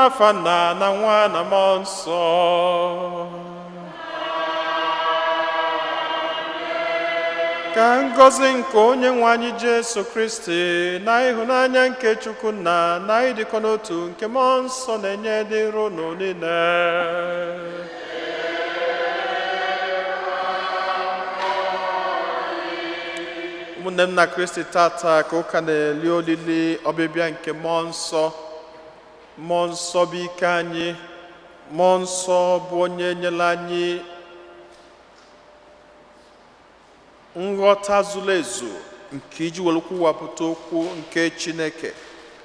n'afa Nna na Nwa na Mmụọ Nsọ. Ka ngọzi nke Onyenwe anyị Jesu Kristi na ịhụnanya nke Chukwu Nna na ịdịkọ n'otu nke Mmụọ Nsọ na-enye dịrị unu niile. Ụmụnne m na Kristi, tata ka ụka na-eli olili ọbịbịa nke Mmụọ Nsọ. Mmụọ Nsọ bụ ike anyị. Mmụọ Nsọ bụ onye nyere anyị nghọta zuru ezu nke iji were kwuwapụta okwu nke Chineke.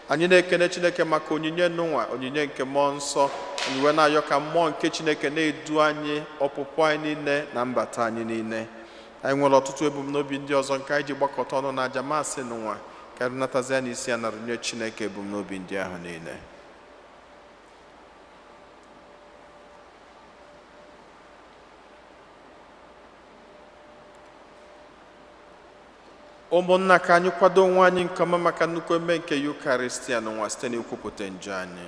Anyị na-ekene Chineke maka onyinye n'ụwa, onyinye nke Mmụọ Nsọ. Anyị wee na-ayọ ka mmụọ nke Chineke na-edu anyị ọpụpụ anyị niile na mbata anyị niile. Anyị nwere ọtụtụ ebumnobi ndị ọzọ nke anyị ji gbakọta ọnụ na aja masị n'ụwa, ka anyị natazi ya n'isi ya na runye Chineke ebumnobi ndị ahụ niile. Ụmụnna, ka anyị kwado onwe anyị nke ọma maka nnukwu eme nke Yukaristia n'ụwa site n'ikwupụta njọ anyị.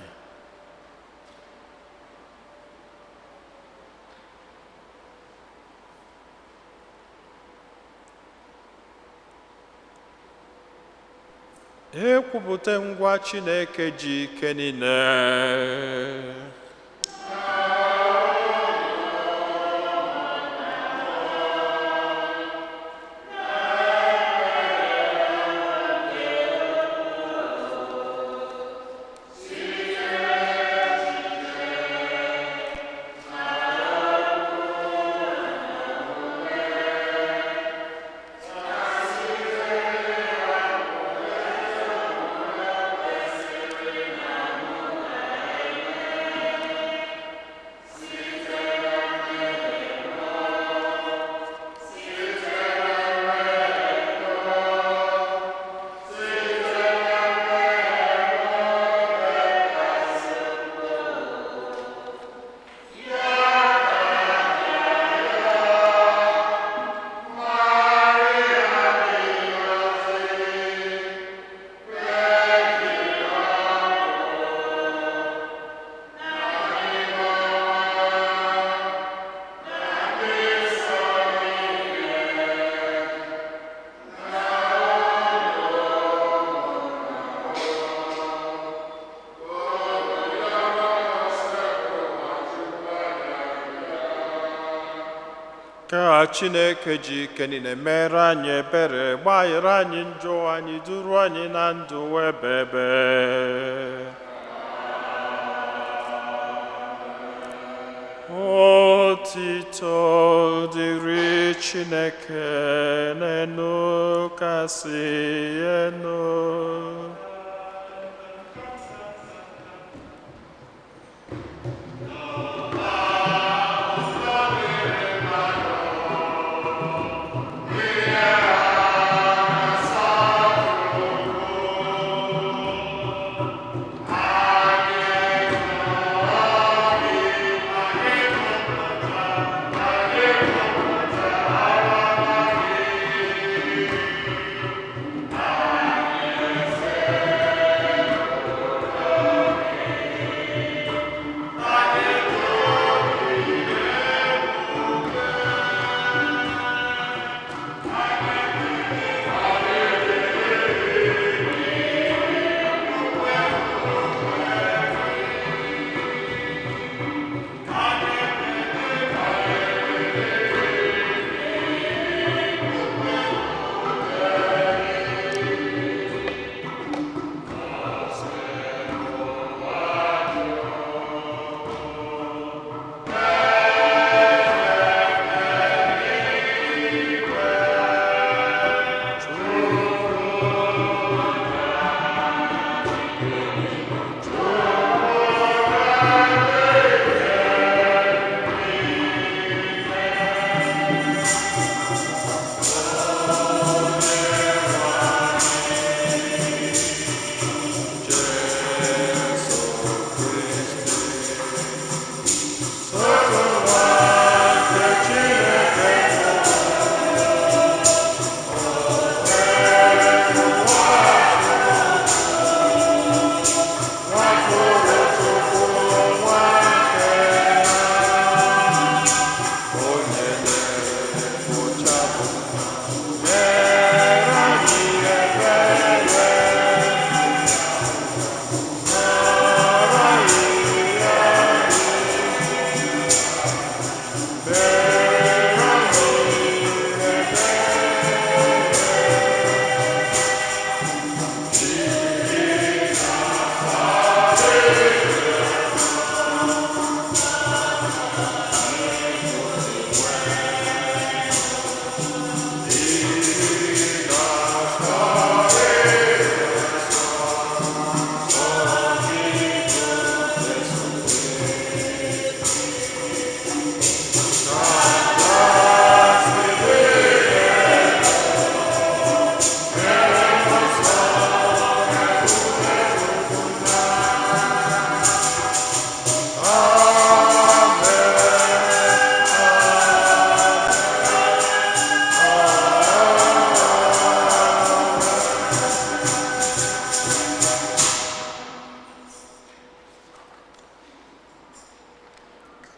Ekwupụta ngwa Chineke ji ike niile. Ka Chineke ji ike niile mere anyị ebere, gbaghara anyị njọ anyị, duru anyị na ndụ ebebe. Otito dịrị Chineke n'enu kasị enu.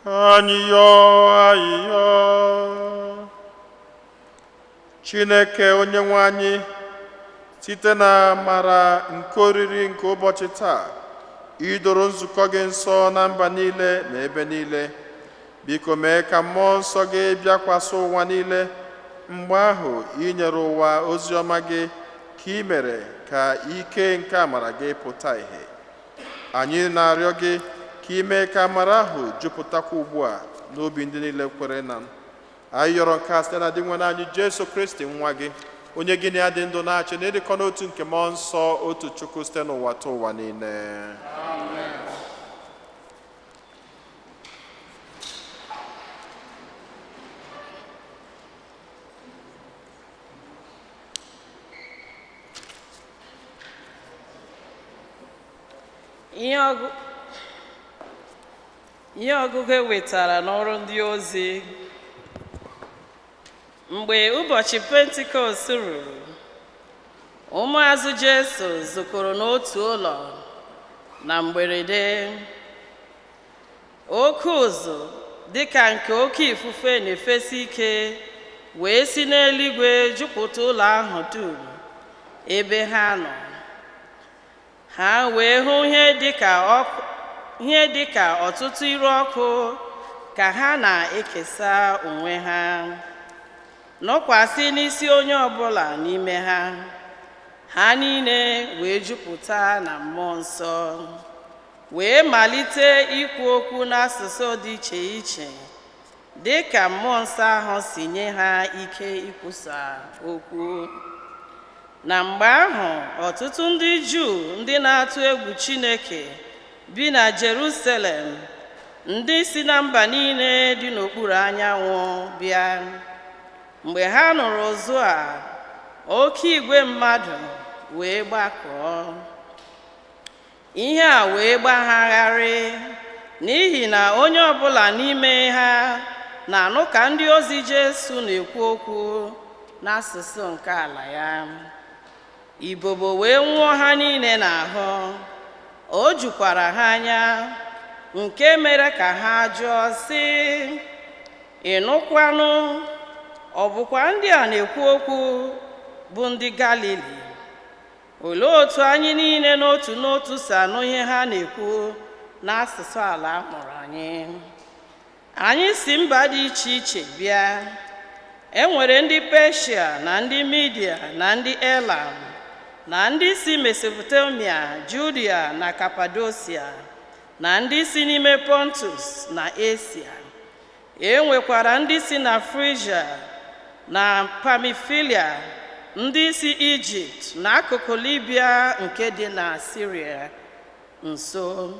anyị yọọ. Chineke onyenwe anyị, site na amara nke oriri nke ụbọchị taa, idoro nzukọ gị nsọ na mba niile na ebe niile. Biko mee ka mmụọ nsọ gị bịakwasị ụwa niile. Mgbe ahụ i nyere ụwa ozi ọma gị, ka i mere ka ike nke amara gị pụta ìhè. Anyị na-arịọ gị ka i mee ka amara ahụ jupụtakwa ugbu a n'obi ndị niile kwere na anyị yọrọ nke a site na dị nwere anyị Jesu Kristi nwa gị, onye gị na ya dị ndụ na-achị na ịdịkọ n'otu nke mmụọ nsọ, otu Chukwu site n'ụwa ta ụwa niile. Amen. Ihe ọgụgụ ewetara n'ọrụ ndị ozi. Mgbe ụbọchị Pentikọst ruru, ụmụazụ Jesu zukọrọ n'otu ụlọ na mgberede. Oke ụzụ dịka nke oke ifufe na-efesi ike wee si n'eluigwe jupụta ụlọ ahụ dum ebe ha nọ. Ha wee hụ ihe dịka ọtụtụ iru ọkụ ka ha na-ekesa onwe ha, nọkwasị n'isi onye ọbụla n'ime ha. Ha niile wee jupụta na mmụọ nsọ, wee malite ikwu okwu n'asụsụ dị iche iche, dị ka mmụọ nsọ ahụ si nye ha ike ikwusa okwu. Na mgbe ahụ, ọtụtụ ndị Juu ndị na-atụ egwu Chineke bi na Jerusalem, ndị si na mba niile dị n'okpuru anyanwụ bịa. Mgbe ha nụrụ ụzụ a, oke igwe mmadụ wee gbakọọ. Ihe a wee gbagharị n'ihi na onye ọbụla n'ime ha na-anụ ka ndị ozi Jesu na-ekwu okwu n'asụsụ nke ala ya. Ibobo wee nwụọ ha niile n'ahụ. O jukwara ha anya, nke mere ka ha jụọ sị, ị nụkwanụ? Ọ bụkwa ndị a na-ekwu okwu bụ ndị Galili? Olee otu anyị niile n'otu n'otu si anụ ihe ha na-ekwu n'asụsụ ala mụrụ anyị? Anyị si mba dị iche iche bịa. E nwere ndị Peshia na ndị Midia na ndị Elam, na ndị si Mesopotamia, Judia na Kapadosia, na ndị si n'ime Pontus na Asia. E nwekwara ndị si na Frigia na Pamifilia, ndị si Ijipt na akụkụ Libya nke dị na Siria nso,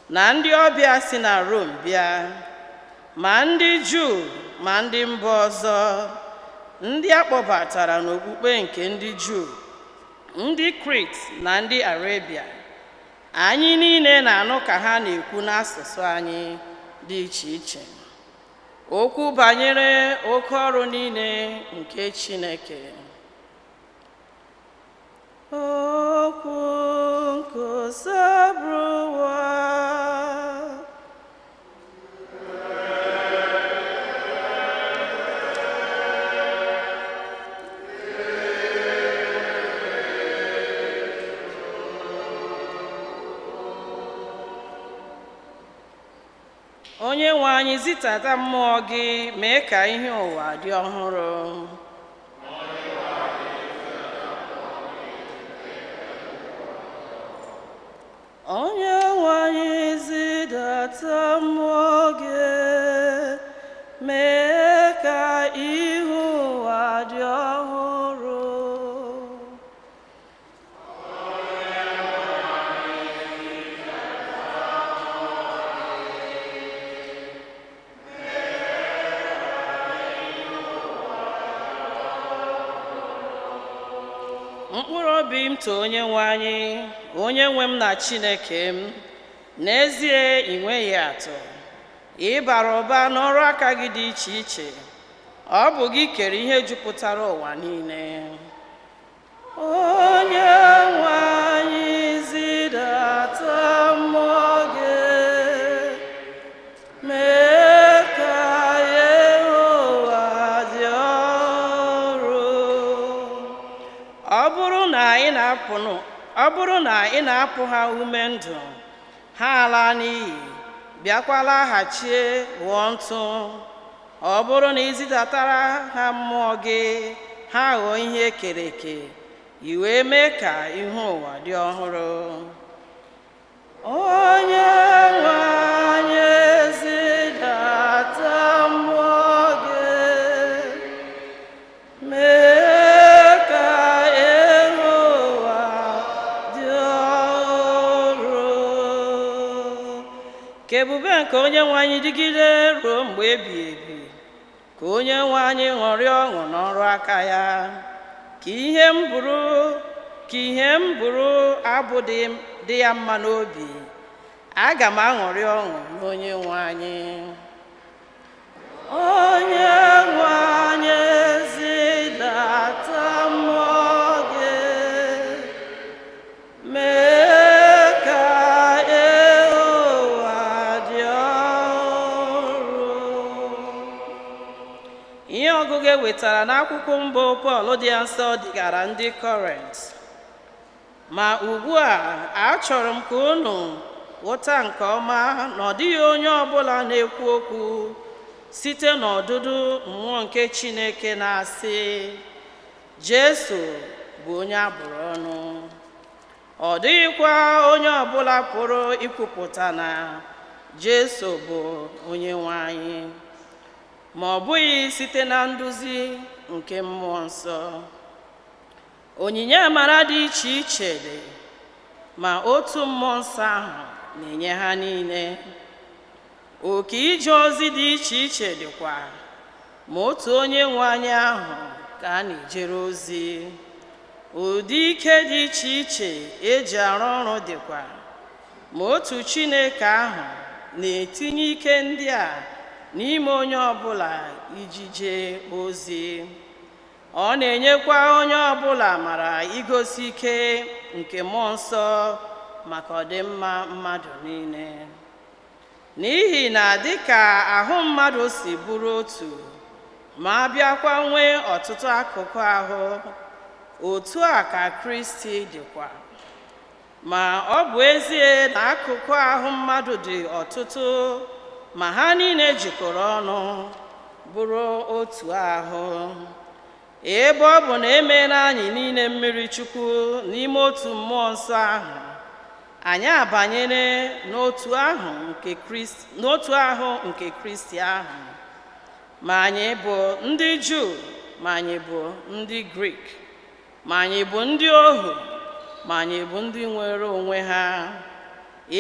na ndị ọbịa si na Rom bịa, ma ndị Juu ma ndị mba ọzọ, ndị akpọbatara n'okpukpe nke ndị Juu, ndị Krit na ndị Arabia. Anyị niile na-anụ ka ha na-ekwu n'asụsụ anyị dị iche iche okwu banyere oke ọrụ niile nke Chineke. Okwu nkụsabụwa. Onye nwe anyị, zitata mmụọ gị, mee ka ihe ụwa dị ọhụrụ. Onye nwe anyị, zitata mmụọ gị, mee ka ihe ụwa dị ọhụrụ. Mkpụrụ obi m too onye nwe anyị, onye nwe m na Chineke m. N'ezie, ị nweghị atụ. Ị bara ụba n'ọrụ aka gị dị iche iche. Ọ bụ gị kere ihe jupụtara ụwa niile. Onye nwe anyị, zidata mmụọ gị, mee ị na-apụ ha ume ndụ, ha ala n'iyi, bịakwa laghachie ghọọ ntụ. Ọ bụrụ na ị zidatara ha mmụọ gị, ha ghọọ ihe ekere eke, i wee mee ka ihu ụwa dị ọhụrụ. Onye nwe anyị zidata mmụọ gị, mee ka ihu ụwa dị ọhụrụ. Ka ebube nke onye nwe anyị dịgide ruo mgbe ebighị ebi. Ka onye nwe anyị ṅụrịa ọṅụ n'ọrụ aka ya. Ka ihe m bụrụ abụ dị ya mma n'obi. Aga m aṅụrị ọṅụ n'onye nwe anyị. Onye nwe anyị zidata mmụọ gị, mee ka ihu ụwa dị ọhụrụ. Ihe ọgụgụ e wetara n'akwụkwọ mbụ Pọl dị nsọ dịgara ndị Kọrint. Ma ugbu a, achọrọ m ka unu ghọta nke ọma na ọ dịghị onye ọbụla na-ekwu okwu site n'ọdụdụ mmụọ nke Chineke na-asị, Jesu bụ onye abụrụ ọnụ. Ọ dịghịkwa onye ọbụla pụrụ ikwupụta na Jesu bụ onye nwe anyị, ma ọ bụghị site na nduzi nke mmụọ nsọ. Onyinye amara dị iche iche dị, ma otu mmụọ nsọ ahụ na-enye ha niile. Oke ije ozi dị iche iche dịkwa, ma otu onye nwe anyị ahụ ka a na-ejere ozi. Ụdị ike dị iche iche eji arụ ọrụ dịkwa, ma otu Chineke ahụ na-etinye ike ndị a n'ime onye ọbụla iji jee ozi. Ọ na-enyekwa onye ọbụla amara igosi ike nke mmụọ nsọ maka ọdịmma mmadụ niile. N'ihi na dịka ahụ mmadụ si bụrụ otu, ma bịakwa nwee ọtụtụ akụkụ ahụ, otu a ka Kristi dịkwa. Ma ọ bụ ezie na akụkụ ahụ mmadụ dị ọtụtụ, ma ha niile jikọrọ ọnụ bụrụ otu ahụ. Ebe ọ bụ na emeela anyị niile mmiri Chukwu n'ime otu mmụọ nsọ ahụ, anyị abanyere n'otu ahụ nke Kristi ahụ. Ma anyị bụ ndị Juu, ma anyị bụ ndị Grik, ma anyị bụ ndị ohu, ma anyị bụ ndị nwere onwe ha.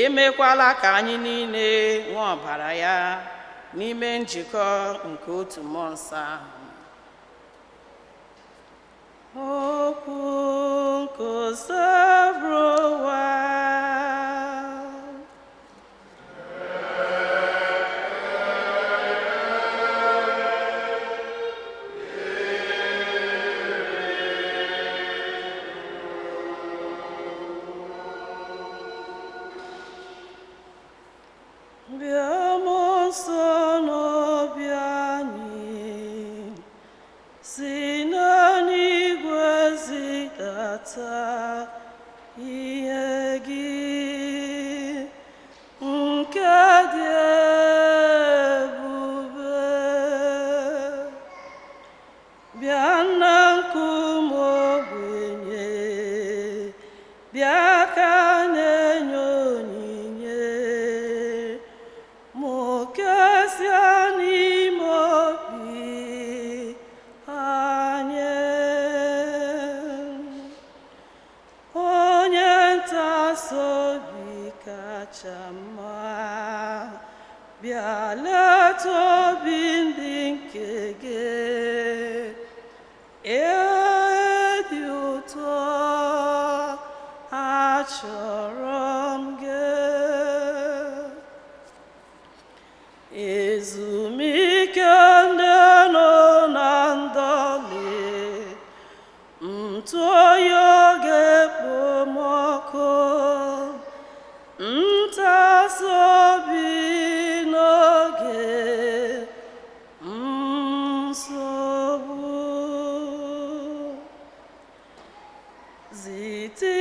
Emekwala ka anyị niile nwee ọbara ya n'ime njikọ nke otu mmụọ nsọ ahụ. Okwu nkụzabụwa bịa mmụọ nsọ n'obi anyị, si n'eluigwe zidata ihe gị nke dị ebube. Bịa na nkume ogbenye, bịa ka na-enye onyinye, ma kesịa n'ime obi anyị. Onye ntasị obi kacha mma, bịa leta obi ndị nke gị. Dị ụtọ, achọrọ m gị. Ezumike ndị nọ na ndọli, ntụoyi oge ekpomọkụ, ntasị obi n'oge nsogbu. Zite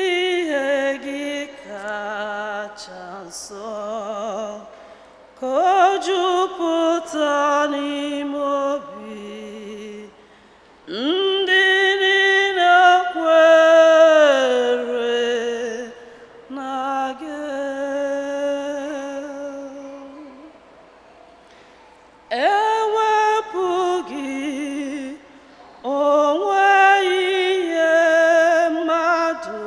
jupụta n'ime obi ndị niile kwere na gị. Ewepụghị onwe ihe mmadụ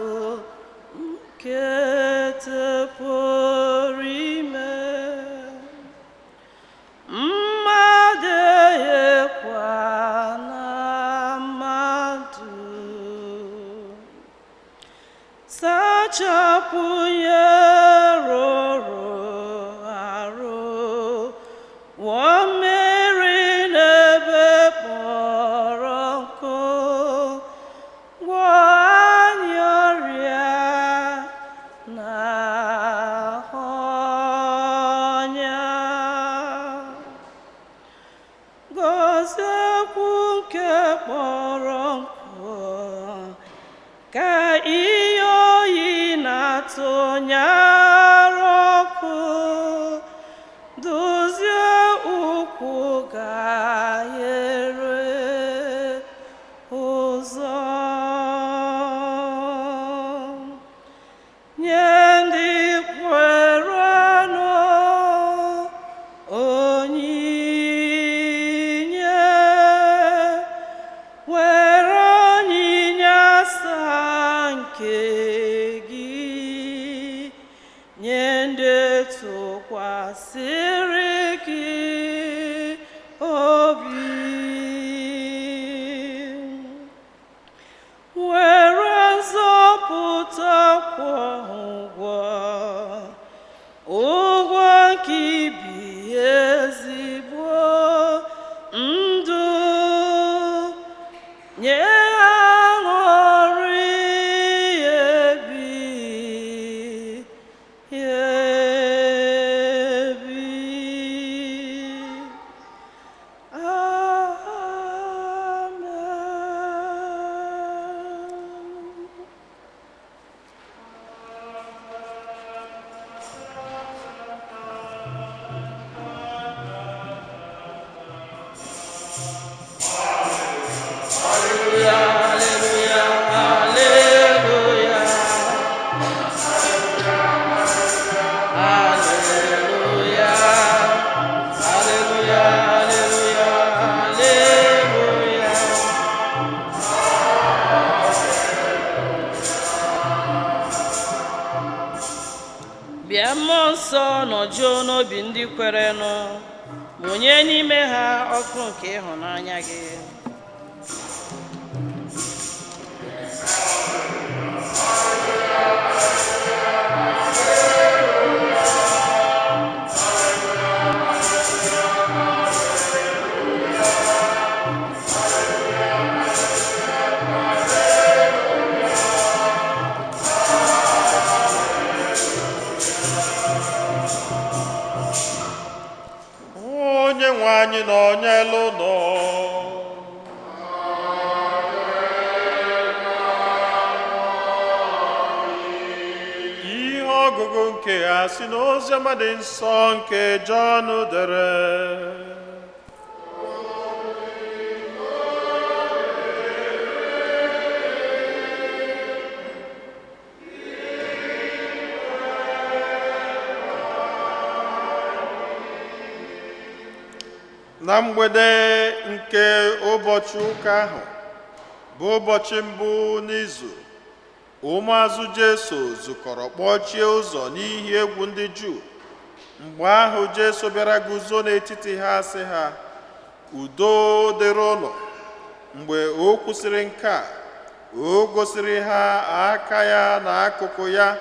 nke tepụrụ ime, mmadụ eghekwa na mmadụ. Sachapụ ya rụrụ arụ, wụọ mmiri n'ebe kpọrọ nkụ, gwọọ anyị ọrịa na ọnya. Gọziekwu nke kpọrọ nkụ ka ihe oyi na-atụnyere ọkụ, duzie ụkwụ ga-ghere ụzọ nye ndị kwerenụ onyinye. Were onyinye asaa nke gị nye ndị tụkwasịrị gị obi. Were nzọpụta kwụọ ụgwọ nke ibi ezigbo ndụ, nye aṅụrị ebighị ebi. Bịa mmụọ nsọ nọjuo n'obi ndị kwerenụ, mụnye n'ime ha ọkụ nke ịhụnanya gị. Onyenwe anyị nọnyelu nọ. Ihe ọgụgụ nke ha si n'oziọma dị nsọ nke Jọn dere. Na mgbede nke ụbọchị ụka ahụ bụ ụbọchị mbụ n'izu, ụmụazụ Jesu zukọrọ kpọchie ụzọ n'ihi egwu ndị Juu. Mgbe ahụ Jesu bịara guzo n'etiti ha sị ha, udo dịrị ụnụ. Mgbe o kwusịrị nke a, o gosiri ha aka ya na akụkụ ya.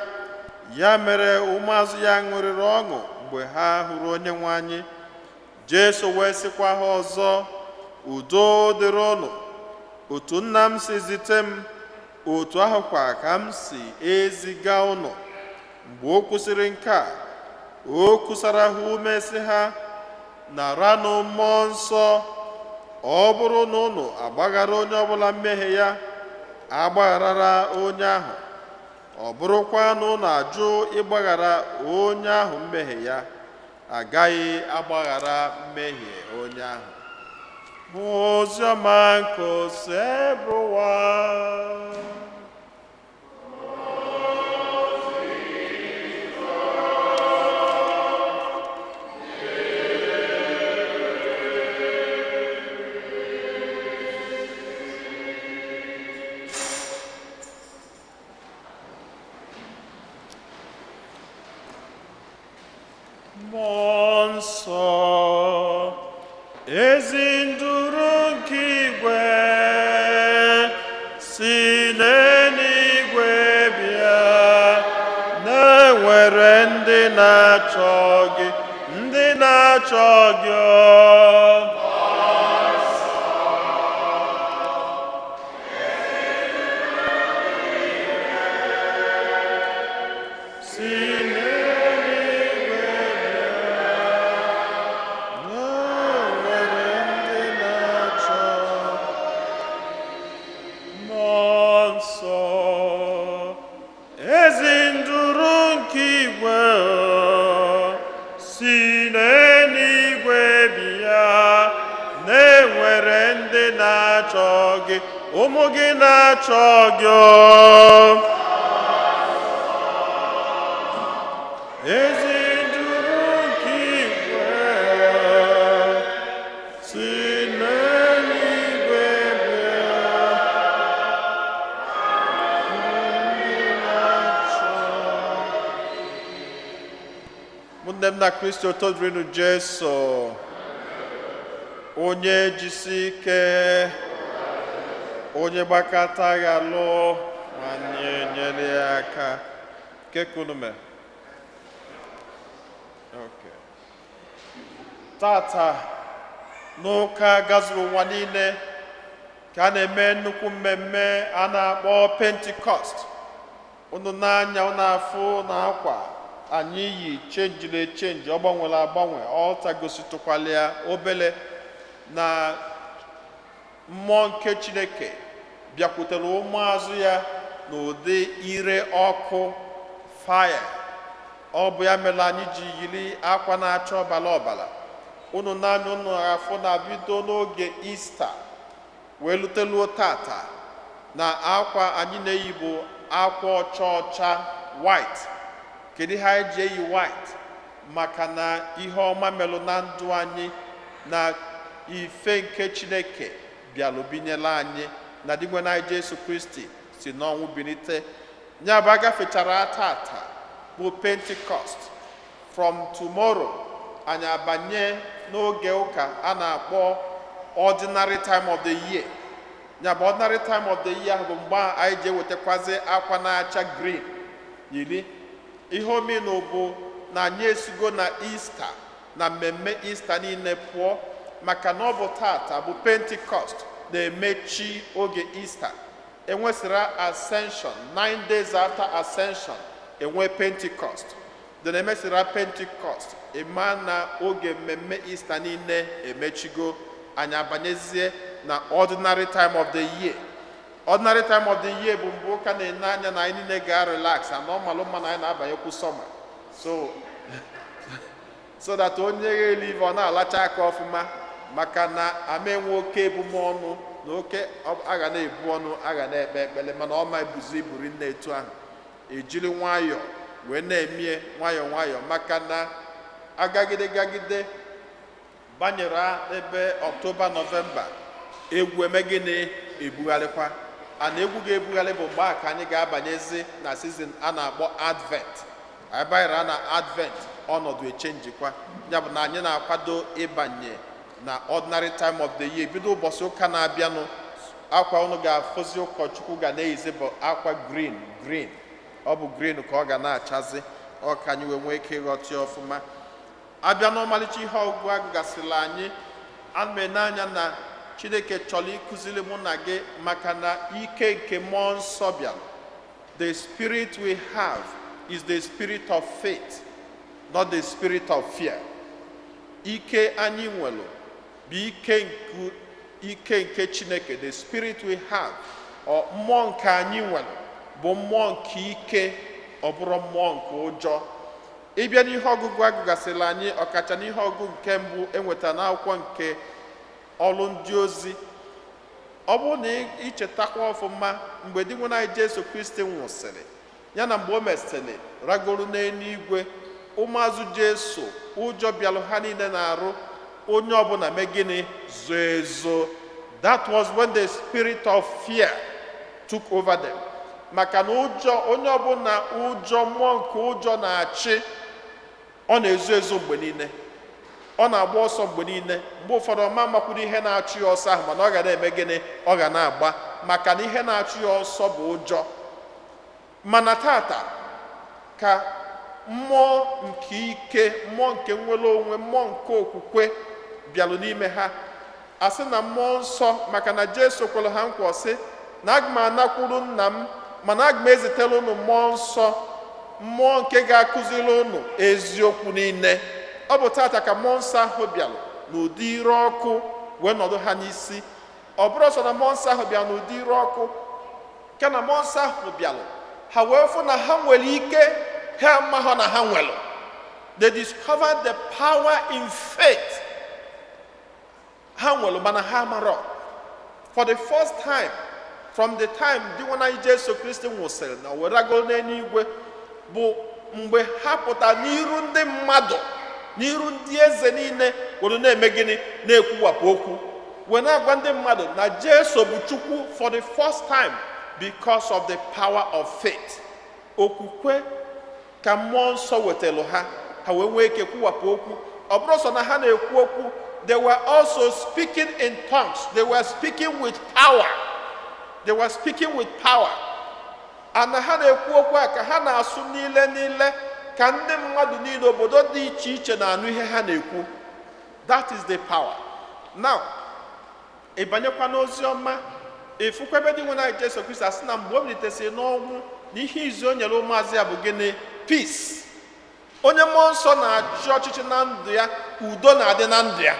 Ya mere ụmụazụ ya ṅụrịrị ọṅụ mgbe ha hụrụ Onyenwe anyị. Jesu wee sịkwa ha ọzọ, udo dịrị ụnụ. Otu nna m si zite m, otu ahụkwa ka m si eziga ụnụ. Mgbe o kwusịrị nke a, o kusara ha ume sị ha, naranụ Mmụọ Nsọ. Ọ bụrụ na ụnụ agbaghara onye ọbụla mmehie ya, agbagharara onye ahụ. Ọ bụrụkwa na ụnụ ajụ ịgbaghara onye ahụ mmehie ya, agaghị agbaghara mmehie onye ahụ. Oziọma nke ose bụ ụwa. Mmụọ nsọ, ezi nduru nke igwe, si n'eluigwe bịa, na-ewere ndị na-achọ gị, ndị na-achọ gị. Ụmụ gị na-achọ gị, ezi nduru nke igwe, si n'eluigwe bịa, ụmụnne m na Kristi otozurinu Jesu, onye jisi ike, onye gbakọta ya lụọ nwanne nyere ya aka. Kekunume. Okay. Tata n'ụka gazuru ụwa niile ka a na-eme nnukwu mmemme a na-akpọ Pentikọst. Unu n'anya unu afụ na akwa anyị yi chenjiri echenji, ọ gbanwere agbanwe, ọlta gositụkwala ya obele na mmụọ nke Chineke bịakwutere ụmụazụ ya n'ụdị ire ọkụ fire. Ọ bụ ya mere anyị ji yiri akwa na-acha ọbara ọbara. Unu n'anya unu afọ na-bido n'oge Ista wee luteluo tata na akwa anyị na-eyi bụ akwa ọcha ọcha white. Kedu ha eji eyi white? Maka na ihe ọma melụ na ndụ anyị na ife nke Chineke bịalụ binyela anyị na digwe na Jesu Kristi si n'ọnwụ bilite. Nya bụ agafechara tata bụ Pentecost. From tomorrow anyị abanye n'oge ụka a na-akpọ ordinary time of the year. Nya bụ ordinary time of the year bụ mgbe anyị ji ewetakwazi akwa na-acha green yiri. Ihe omenu bụ na anyị esigo na Easter na mmemme Easter niile pụọ, maka na ọ bụ tata bụ Pentecost na-emechi oge Easter. Enwesịra Ascension, 9 days after Ascension enwe Pentecost. Then emesịra Pentecost ema na oge mmemme Easter niile emechigo, anyị abanyezie na ordinary time of the year. Ordinary time of the year bụ mgbe ụka na-ene anya na anyị niile ga-relax, and ọmalụ mma na anyị na-abanyekwu sọma, so that onye ga-elive ọ na-alacha aka ọfụma, maka na ama enwe oke ebumọnụ na oke aga na-ebu ọnụ, aga na-ekpe ekpele, mana ọ ma ebuzi iburi nne etu ahụ. Ejiri nwayọọ wee na-emie nwayọọ nwayọọ, maka na agagide banyere ebe Ọktoba Nọvemba egwu emegịnị ebugharịkwa. Ana egwu ga-ebugharị bụ mgbe a ka anyị ga-abanyezi na season a na-akpọ Advent. Anyị banyere na Advent, ọnọdụ echenjikwa. Ya bụ na anyị na-akwado ịbanye na ordinary time of the year. Bido ụbọchị ụka na-abịanụ, akwa unu ga-afụzi ụkọchukwu ga na-eyizi bụ akwa green. Ọ bụ green ka ọ ga na-achazi, ọ ka anyị wee nwee ike ịghọta ọfụma. Abịa n'ọmalịcha ihe ọgwụgwụ agụgasịla anyị, ana n'anya na Chineke chọrọ ịkụziri mụ na gị, maka na ike nke mmụọ nsọ bịara. The spirit we have is the spirit of faith, not the spirit of fear. Ike anyị nwere bụ ike nke Chineke. The spirit we have, or mmụọ nke anyị nwere bụ mmụọ nke ike, ọ bụrụ mmụọ nke ụjọ. ịbịa n'ihe ọgụgụ agụgasịla anyị ọkacha n'ihe ọgụ nke mbụ enwetara n'akwụkwọ nke ọrụ ndị ozi. Ọ bụrụ na ichetakwa ọfụma mgbe di nwere anyị Jesu Kristi nwụsịrị ya na mgbe o mesịrị ragoro n'eluigwe, ụmụazụ Jesu ụjọ bịalụ ha niile na-arụ, onye ọbụla mee gịnị? Zoo ezo. That was when the spirit of fear took over them. Maka na ụjọ, onye ọbụla ụjọ, mmụọ nke ụjọ na-achị, ọ na-ezo ezo mgbe niile, ọ na-agba ọsọ mgbe niile. Mgbe ụfọdụ ọma makwuru ihe na-achụ ya ọsọ ahụ, mana ọ ga na-eme gịnị? Ọ ga na-agba, maka na ihe na-achụ ya ọsọ bụ ụjọ. Mana tata ka mmụọ nke ike, mmụọ nke nwere onwe, mmụọ nke okwukwe bịalụ n'ime ha. Asị na mmụọ nsọ, maka na Jesu kwere ha nkwa sị na aga m anakwuru nna m, mana aga m ezitela unu mmụọ nsọ, mmụọ nke ga-akụziri unu eziokwu niile. Ọ bụ tata ka mmụọ nsọ ahụ bịalụ n'ụdị ire ọkụ wee nọdụ ha n'isi. Ọ bụrụ sọ na mmụọ nsọ ahụ bịalụ n'ụdị ire ọkụ, ka na mmụọ nsọ ahụ bịalụ ha wee fụ na ha nwere ike, ha amaghọ na ha nwere. They discovered the power in faith. Ha nwere mana ha amarọ. For the first time, from the time di nwana Jesu Kristi nwụsịrị na werago n'eluigwe, bụ mgbe ha pụtara n'iru ndị mmadụ, n'iru ndị eze niile, were na-eme gịnị? Na-ekwuwapụ okwu, wee na-agwa ndị mmadụ na Jesu bụ Chukwu for the first time, because of the power of faith. Okwukwe ka mmụọ nsọ wetelu ha, ha wee nwee ike kwuwapụ okwu. Ọ bụrụ sọ na ha na-ekwu okwu, they were also speaking in tongues. They were speaking with power. They were speaking with power. And ha na-ekwu okwu a ka ha na-asụ niile ka ndị mmadụ niile obodo dị iche iche na-anụ ihe ha na-ekwu. That is the power. Now, ịbanyekwa n'ozi ọma, ifukwa ebe dị nwe na Jesu Kristi asị na mgbe o militesịrị n'ọnwụ, na ihe izu o nyere ụmụazụ ya bụ gịnị? Peace. Onye mmụọ nsọ na-achị ọchịchị na ndụ ya, udo na-adị na ndụ ya.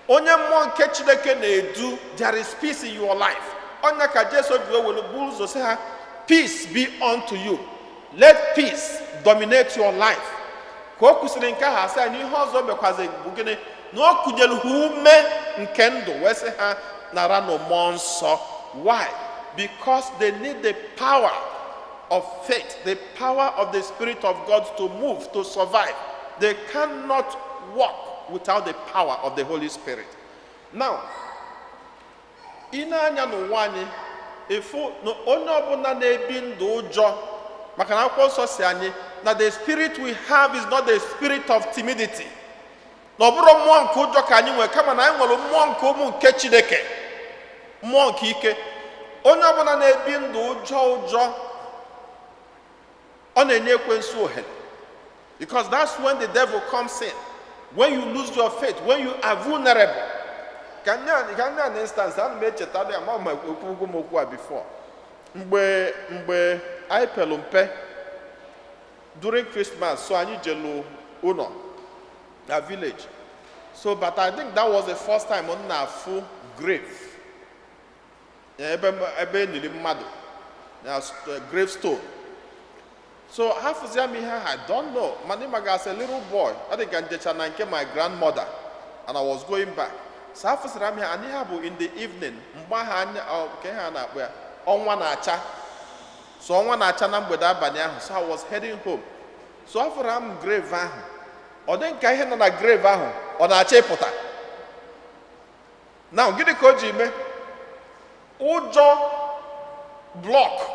Onye mmụọ nke Chineke na-edu, there is peace in your life. Onye ka Jesu ji were buru ụzọ sị ha, peace be unto you. Let peace dominate your life. Ka o kwụsịrị nke ahụ asị na ihe ọzọ mekwazi bụ gịnị? Na o kụnyere ha ume nke ndụ wee sị ha nara na mmụọ nsọ. Why? Because they need the power of faith, the power of the Spirit of God to move, to survive. They cannot walk without the power of the Holy Spirit. Now, ịna-anya n'ụwa anyị, efu na onye ọbụla na-ebi ndụ ụjọ, maka na akwụkwọ nsọ si anyị na the spirit we have is not the spirit of timidity. Na ọ bụrụ mmụọ nke ụjọ ka anyị nwere, kama na anyị nwere mmụọ nke ụmụ nke Chineke, mmụọ nke ike. Onye ọbụla na-ebi ndụ ụjọ, ọ na-enye ekwensu ohere. Because that's when the devil comes in. When you lose your faith, when you are vulnerable. Can you an instance? I made a tell you before. Mgbe I pelumpe during Christmas, so I need jelo uno, a village. So, but I think that was the first time on a full grave. Ebe nili mmadụ, gravestone. So half of them I don't know. Manima as a little boy, I think I my grandmother, and I was going back. So half of them in the evening, on one acha. So on one acha number that so I was heading home. So after I'm grave or then I on a grave on a chepota. Now get the koji me Ujo block.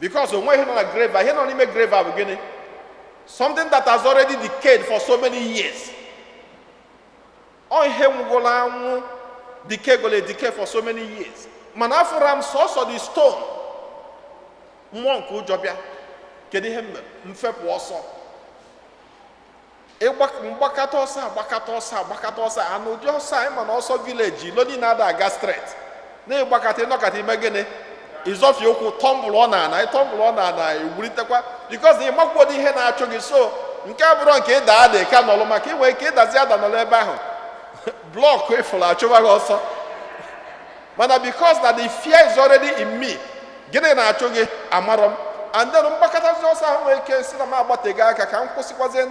Because when he's on a grave, he's not even a grave at the beginning. Something that has already decayed for so many years. On him go decay for so many years. Manafuram source of the stone. Monku jobia. Kedi him mfep waso. Bakatosa, and Ujosa, and also village, Lodi Nada Gastret. Ne Bakate Nokati Megane. Is of you could tumble on and I tumble on and I will because the mock body hen are chugging so. You can't run kid that they can't all make it wake it as the other lebanon. Block for our children also. But because that the fear is already in me, getting a chuggy, amarum, and then mgbakọtazi ọsọ ahụ nwee ike si na m agbateghị aka ka m kwụsịkwazie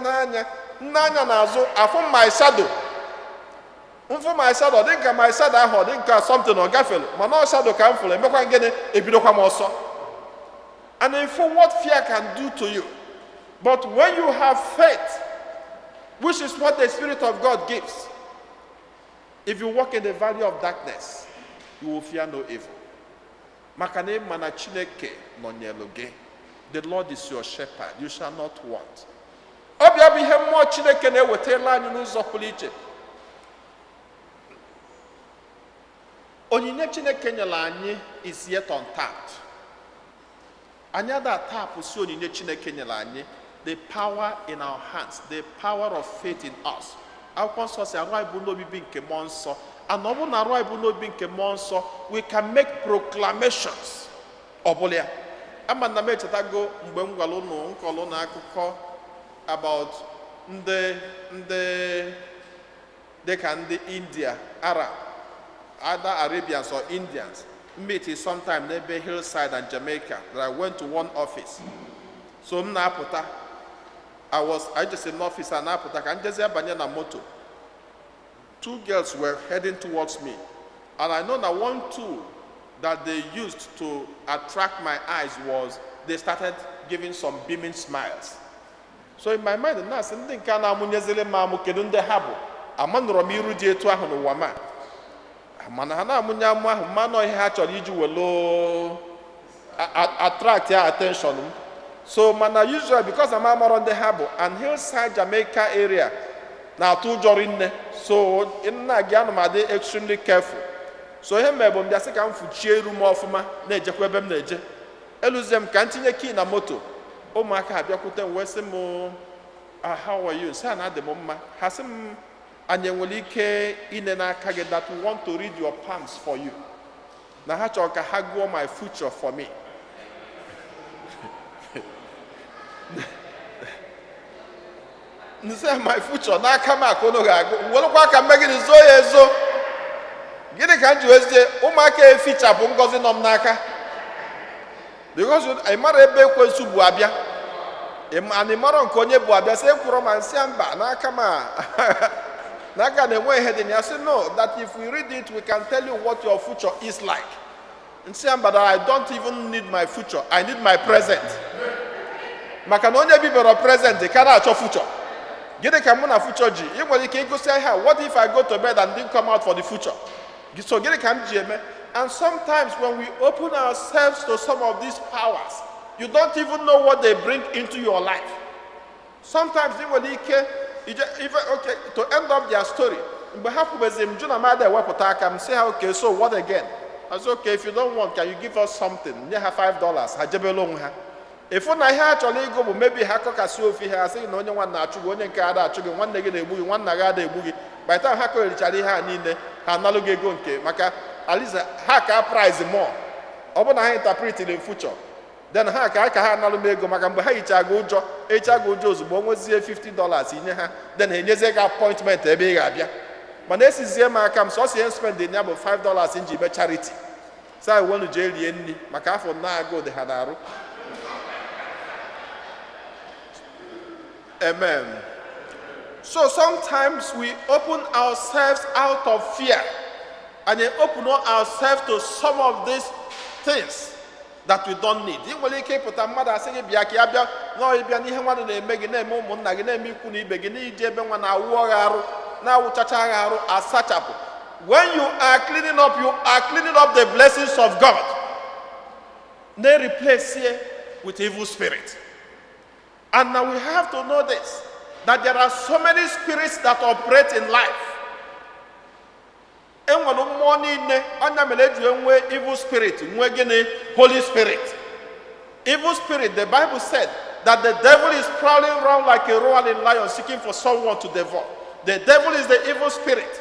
n'anya n'azụ afụ my shadow mfụ my shadow dị nka my shadow ahụ dị nka something ọ gafere mana ọ shadow ka m fụrụ emekwa gịnị ebidokwa m ọsọ. And if what fear can do to you, but when you have faith, which is what the Spirit of God gives, if you walk in the valley of darkness, you will fear no evil. Makane mana Chineke nọnyelu gị. The Lord is your shepherd, you shall not want. Ọbịa bụ ihe mmụọ Chineke na-ewetara anyị n'ụzọ pụrụ iche. Onyinye Chineke nyere anyị is yet untapped. Anyị ada tapụ si onyinye Chineke nyere anyị, the power in our hands, the power of faith in us. Akwụkwọ nsọ si arụ anyị bụ n'obibi nke mmụọ nsọ. And ọ bụrụ na arụ anyị bụ n'obibi nke mmụọ nsọ, we can make proclamations. Ọ bụla ya. Ama na m echetago mgbe m gwara unu nkọlụ na akụkọ about ndị dịka ndị India, Arab, either Arabians or Indians, meet is sometime n'ebe Hillside and Jamaica that I went to one office. So m na-apụta, I just in office and na-apụta ka njezi abanye na moto. Two girls were heading towards me, and I know that one tool that they used to attract my eyes was they started giving some beaming smiles. So in my mind, na asị ndị nke a na-amụnyezile m amụ kedu ndị ha bụ. Amanụrụ m iru dị etu ahụ n'ụwa ma. Mana ha na-amụnye amụ ahụ mmanụ ihe ha chọrọ iji welo attract ya attention m. So mana usually because I'm amara ndị ha bụ and Hillside Jamaica area na-atụ ụjọ rinne. So nna gị anụ m adị extremely careful. So ihe mere bụ m bịa sị ka m fụchie iru m ọfụma na-ejekwa ebe m na-eje. Eluzie m ka m tinye key na moto. Ụmụaka abịakwute m wee sị m, how are you? Sị na adị m mma. Ha sị m, anyị nwere ike ine n'aka gị that we want to read your palms for you. Na ha chọrọ ka ha gụọ my future for me. Nse my future n'aka m aka unu ga-agụ. Welekwa aka mme gịnị zoo ya ezo. Gịnị ka m ji wezie ụmụaka efichapụ ngọzi nọ m n'aka. Because ị mara ebe ekwensu bụ abịa. Ị mara nke onye bụ abịa sị ekwuru ma nsị mba n'aka m a. N'aka na-enwe ihe dị na ya sị no, that if we read it we can tell you what your future is like. Nsị mba that I don't even need my future, I need my present. Maka na onye bibero present ka na-achọ future. Gịnị ka mụ na future ji? Ị nwere ike igosi ha, what if I go to bed and didn't come out for the future? So gịnị ka m ji eme? And sometimes when we open ourselves to some of these powers, you don't even know what they bring into your life. Sometimes ị nwere ike okay, to end up their story. Mgbe ha kwubezi m jụ na mmadụ ewepụta aka m sị ha okay, so what again? I say okay, if you don't want, can you give us something? Nye ha $5, ha jebele onwe ha. Efu na ihe a chọrọ ego bụ maybe ha kọkasị ofe ha sị na onye nwanne na-achụ gị, onye nke ada achụ gị, nwanne gị na-egbu gị, nwanna gị ada egbu gị. By the time ha kọrichara ihe a niile, ha analụ gị ego nke maka aliza ha ka price more. Ọ bụ na ha interpret in future. Then ha ka ha analụ m ego maka mgbe ha hicha gị ụjọ, echa gị ụjọ ozugbo nwezie $50 inye ha, then ha enyezie gị appointment ebe ị ga-abịa. Mana esizie m aka m sọsọ ihe spend ya bụ $5 nji eme charity. Saa wenu jee rie nri maka afọ na-agụ dị ha na-arụ. Amen. So sometimes we open ourselves out of fear and then open ourselves to some of these things that we don't need. Ị nwere ike ịpụta mmadụ asị gị bịa ka ya bịa nọọ ịbịa n'ihe mmadụ na-eme gị na-eme ụmụnna gị na-eme ikwu na ibe gị n'iji ebe nwa na-awụ gị arụ na-awụchacha gị arụ asachapụ. When you are cleaning up the blessings of God. They replace here with evil spirit. And now we have to know this, that there are so many spirits that operate in life. Evil spirit, Holy Spirit. Evil spirit, the Bible said that the devil is prowling around like a roaring lion seeking for someone to devour. The devil is the evil spirit.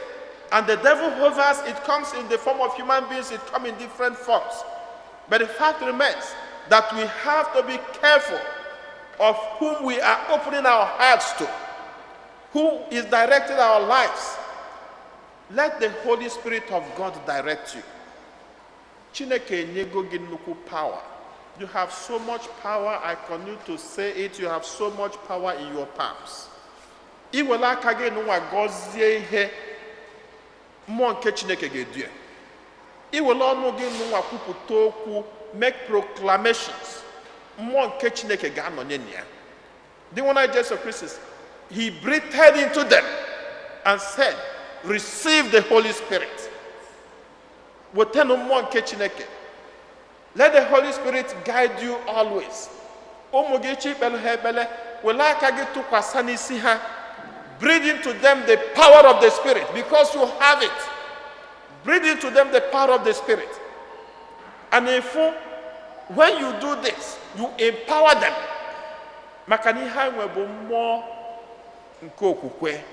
And the devil hovers, it comes in the form of human beings, it comes in different forms. But the fact remains that we have to be careful of whom we are opening our hearts to, who is directing our lives. Let the Holy Spirit of God direct you. Chineke enyego gị nnukwu power You have so much power. I continue to say it. You have so much power in your palms. Iwela aka gị n'ụwa gọzie ihe mmụọ nke Chineke ga-edu ya. Iwela ọnụ gị n'ụwa kwupụta okwu, make proclamations. Mmụọ nke Chineke ga-anọnye na ya. The one I Jesus Christ, he breathed into them and said, receive the Holy Spirit. Wetenu mmụọ nke Chineke. Let the Holy Spirit guide you always. Ụmụ gị chi kpelu ha ekpele, wela aka gị tụkwasị n'isi ha. Breathe into them the power of the Spirit because you have it. Breathe into them the power of the Spirit. And if when you do this, you empower them. Maka na ihe anyị bụ mmụọ nke okwukwe,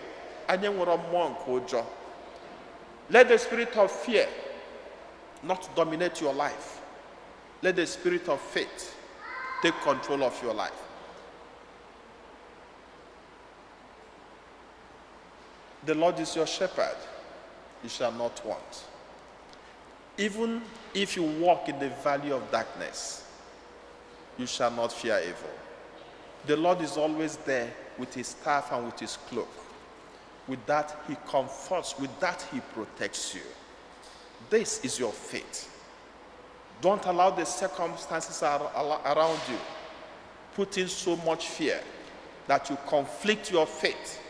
anyị nwere mmụọ nke ụjọ. Let the spirit of fear not dominate your life. Let the spirit of faith take control of your life. The Lord is your shepherd. You shall not want. Even if you walk in the valley of darkness, you shall not fear evil. The Lord is always there with his staff and with his cloak. With that, he comforts. With that, he protects you. This is your faith. Don't allow the circumstances around you put in so much fear that you conflict your faith,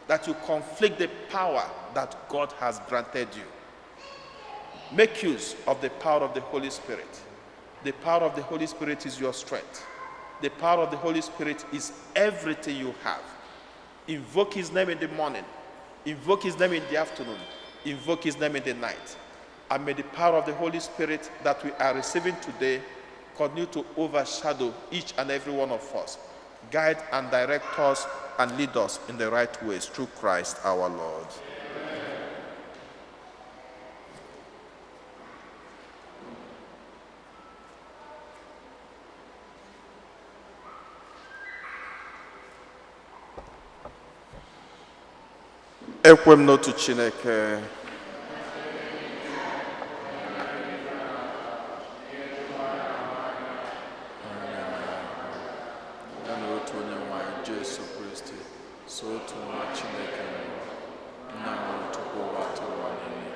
that you conflict the power that God has granted you. Make use of the power of the Holy Spirit. The power of the Holy Spirit is your strength. The power of the Holy Spirit is everything you have. Invoke his name in the morning. Invoke his name in the afternoon. Invoke his name in the night. And may the power of the Holy Spirit that we are receiving today continue to overshadow each and every one of us. Guide and direct us and lead us in the right ways through Christ our Lord. Ekwem n'otu Chineke. Ya na otu onye nwanyị Jesu Kristi, so otu nwa Chineke nna m Chukwu ụwa tụrụ ụwa niile.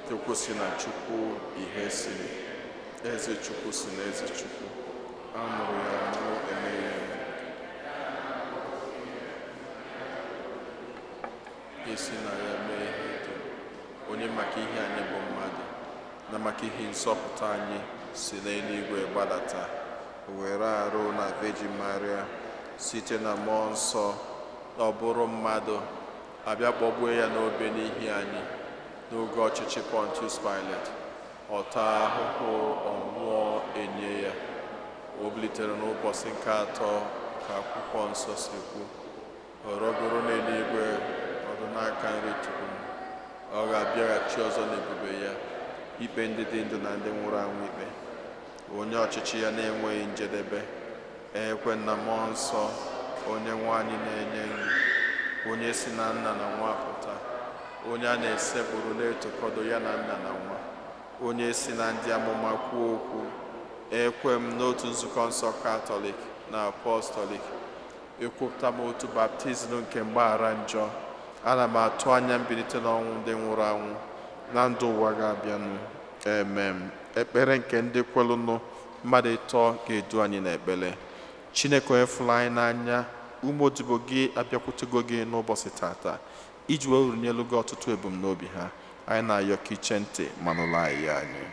Chukwu si na Chukwu ihe si, eze Chukwu si na eze Chukwu. A mụrụ ya mụọ emeghe. Esi na ya mee ihe dum. Onye maka ihe anyị bụ mmadụ na maka ihe nzọpụta anyị si n'eluigwe gbadata, were arụ na Virgin Maria site na mmụọ nsọ ọ bụrụ mmadụ, abịa kpọgbuo ya n'obe n'ihi anyị n'oge ọchịchị Pontius Pilate. Ọ taa ahụhụ, ọ nwụọ, enye ya. O bilitere n'ụbọchị nke atọ ka akwụkwọ nsọ si kwu. Ọ rọgoro n'eluigwe n'aka nri Chukwu. Ọ ga-abịaghachi ọzọ n'ebube ya ikpe ndị dị ndụ na ndị nwụrụ anwụ ikpe. Onye ọchịchị ya na-enweghị njedebe. Ekwe na mmụọ nsọ, onye nwanyị na-enye nri, onye si na nna na nwa pụta, onye a na-esekpụrụ na-etokọdo ya na nna na nwa, onye si na ndị amụma kwuo okwu. Ekwe m n'otu nzukọ nsọ Katọlik na Apọstọlik. Ekwupụta m otu baptizim nke mgbaghara njọ. Ana m atụ anya mbilite n'ọnwụ ndị nwụrụ anwụ na ndụ ụwa ga-abịanụ. Amen. Ekpere nke ndị kwelụnụ mmadụ ịtọ ga-edu anyị n'ekpere. Chineke onye fụrụ anyị n'anya, ụmụ odibo gị abịakwutego gị n'ụbọchị tata iji wee uru n'elu gị ọtụtụ ebumnobi ha. Anyị na-ayọ ka iche ntị ma nụrụ anyị ya anyị.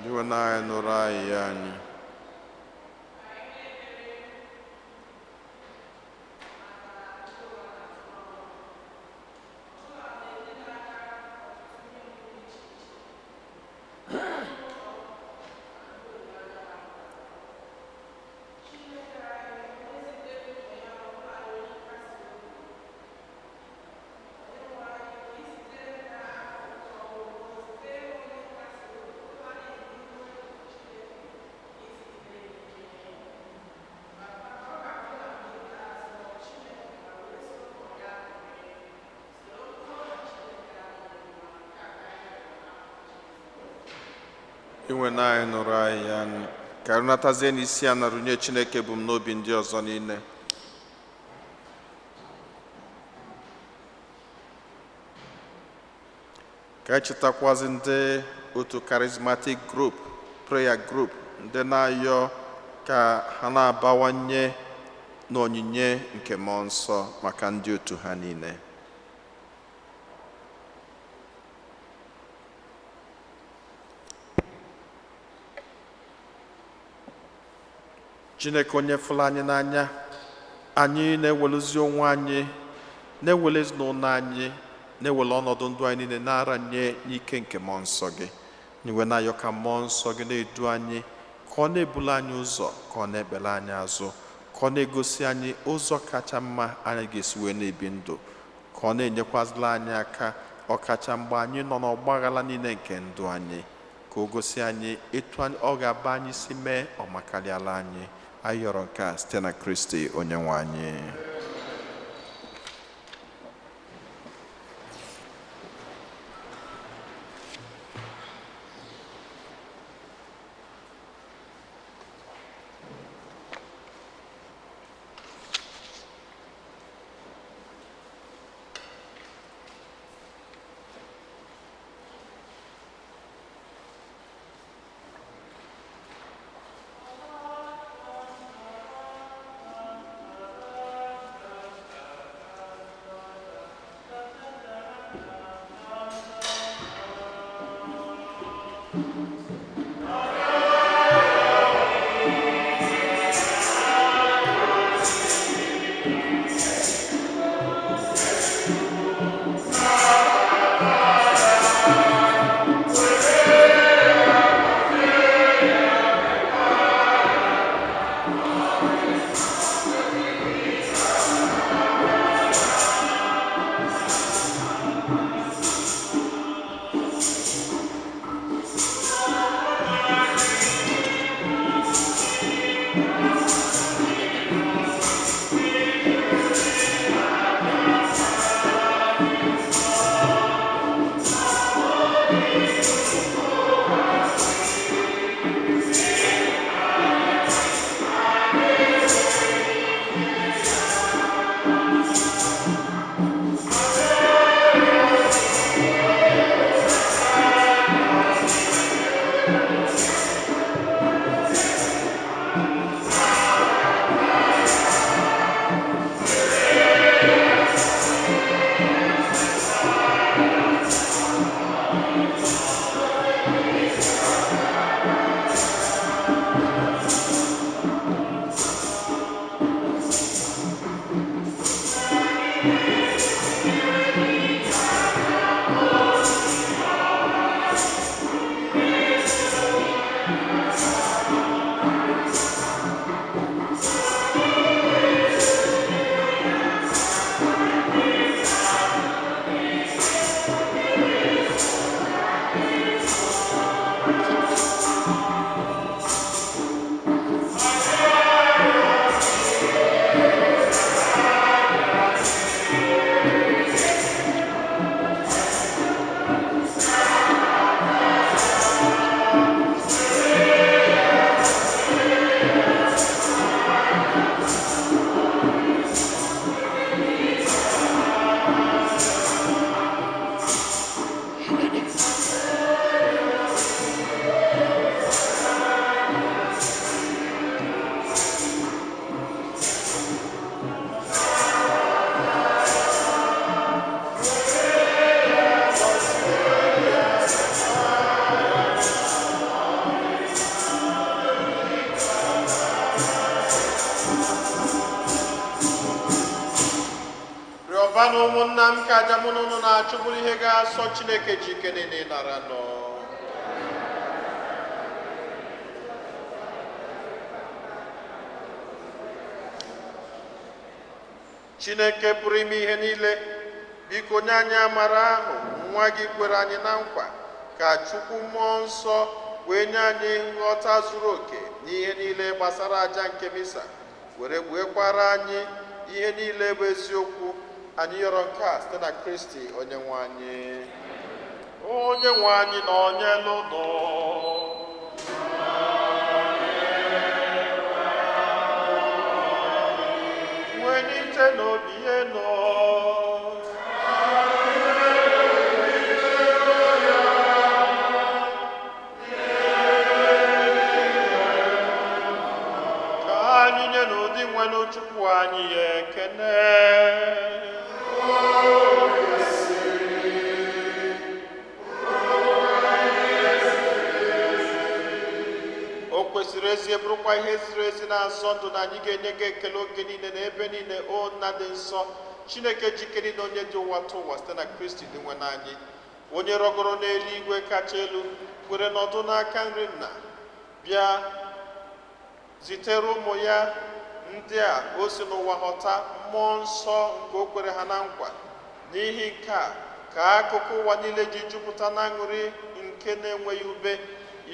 iwe na anyị nụrụ anyị anyị. Inwe na anyị nụrụ anyị anyị, ka anyị natazie n'isi a nara nye Chineke bụ m n'obi ndị ọzọ niile. Ka anyị chetakwazi ndị otu charismatic group, prayer group, ndị na-ayọ ka ha na-abawanye n'onyinye nke mmụọ nsọ maka ndị otu ha niile. Chineke onye fụrụ anyị n'anya, anyị na-ewelezi onwe anyị, na-ewele ezinụlọ anyị, na-ewele ọnọdụ ndụ anyị niile na-ara nye n'ike nke mmụọ nsọ gị. Iwe na-ayọ ka mmụọ nsọ gị na-edu anyị, ka ọ na-ebuli anyị ụzọ, ka ọ na-ekpere anyị azụ, ka ọ na-egosi anyị ụzọ kacha mma anyị ga-esi wee na-ebi ndụ, ka ọ na-enyekwazila anyị aka ọkacha mgbe anyị nọ n'ọgbaghara niile nke ndụ anyị, ka o gosi anyị etu ọ ga-aba anyị si mee ọmakarịala anyị. Anyị yọrọ nke a site na Kristi onye nwe anyị. ka aja mụ na unu na-achụ bụrụ ihe ga-asọ Chineke ji ike niile nara nọ. Chineke pụrụ ime ihe niile, biko nye anyị amara ahụ nwa gị kwere anyị na nkwa, ka Chukwu mmụọ nsọ wee nye anyị nghọta zuru oke n'ihe niile gbasara aja nke misa, were gbuekwara anyị ihe niile bụ eziokwu. Anyị yọrọ nke a site na Kristi onye nwe anyị. Onye nwe anyị na onye lụnụ wenite n'obi eno ka anyị nye n'ụdị nwenụ Chukwu anyị ya ekene. O kwesịrị ezi bụrụkwa ihe ziri ezi na-asọ ndụ na anyị ga-enye gị ekele oge niile na ebe niile, o nna dị nsọ, Chineke jikere na onye dị ụwa tụ ụwa site na Kristi dị nwe n'anyị, onye rọgoro n'eluigwe kacha elu, kwere nọdụ n'aka nri nna, bịa zitere ụmụ ya ndị a o si n'ụwa ghọta mmụọ nsọ nke o kwere ha na nkwa. N'ihi nke a ka akụkụ ụwa niile ji jupụta na aṅụrị nke na-enweghị ube.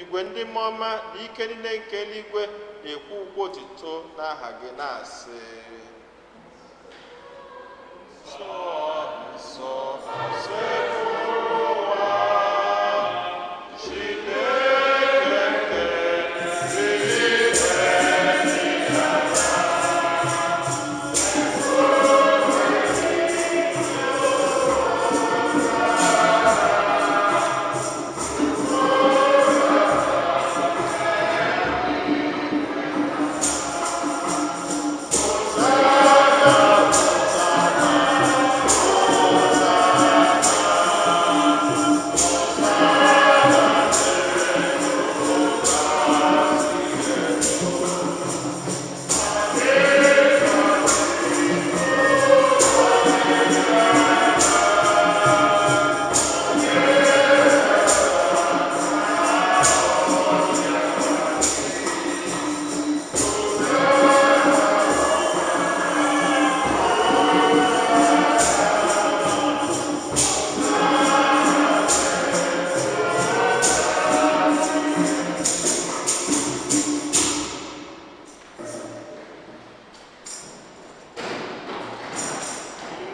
Igwe ndị mmụọ ọma na ike niile nke eluigwe na-ekwu ukwu otito n'aha gị na-asị, nsọ nsọ